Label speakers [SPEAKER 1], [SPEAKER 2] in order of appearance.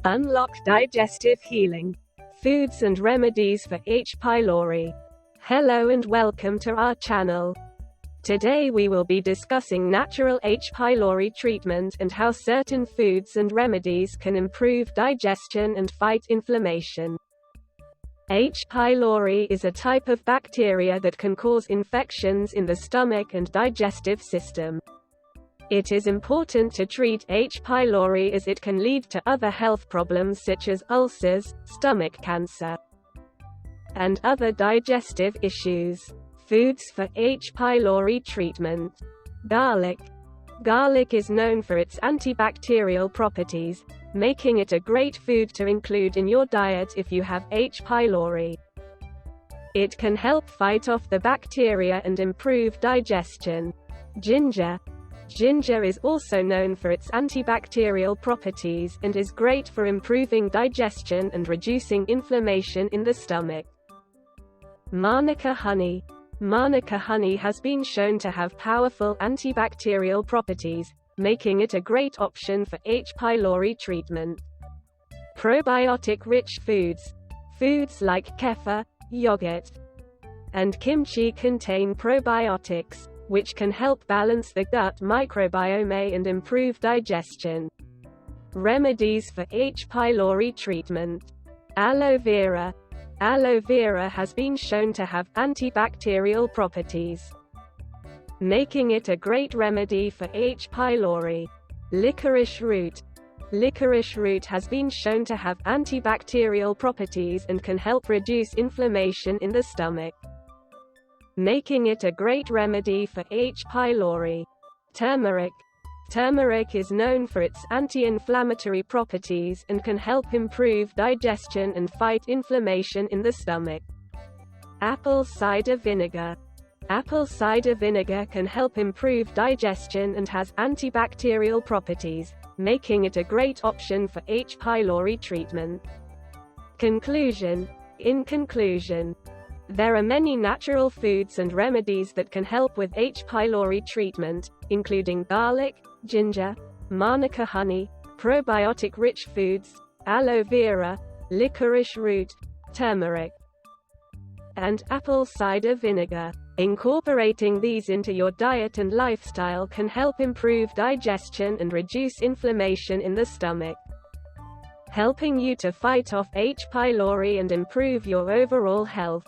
[SPEAKER 1] Unlock digestive healing. Foods and remedies for H. pylori. Hello and welcome to our channel. Today we will be discussing natural H. pylori treatment and how certain foods and remedies can improve digestion and fight inflammation. H. pylori is a type of bacteria that can cause infections in the stomach and digestive system. It is important to treat H. pylori as it can lead to other health problems such as ulcers, stomach cancer, and other digestive issues. Foods for H. pylori treatment. Garlic. Garlic is known for its antibacterial properties, making it a great food to include in your diet if you have H. pylori. It can help fight off the bacteria and improve digestion. Ginger. Ginger is also known for its antibacterial properties and is great for improving digestion and reducing inflammation in the stomach. Manuka honey. Manuka honey has been shown to have powerful antibacterial properties, making it a great option for H. pylori treatment. Probiotic-rich foods. Foods like kefir, yogurt, and kimchi contain probiotics, which can help balance the gut microbiome and improve digestion. Remedies for H. pylori treatment. Aloe vera. Aloe vera has been shown to have antibacterial properties, making it a great remedy for H. pylori. Licorice root. Licorice root has been shown to have antibacterial properties and can help reduce inflammation in the stomach, making it a great remedy for H. pylori. Turmeric. Turmeric is known for its anti-inflammatory properties and can help improve digestion and fight inflammation in the stomach. Apple cider vinegar. Apple cider vinegar can help improve digestion and has antibacterial properties, making it a great option for H. pylori treatment. Conclusion. In conclusion, there are many natural foods and remedies that can help with H. pylori treatment, including garlic, ginger, manuka honey, probiotic-rich foods, aloe vera, licorice root, turmeric, and apple cider vinegar. Incorporating these into your diet and lifestyle can help improve digestion and reduce inflammation in the stomach, helping you to fight off H. pylori and improve your overall health.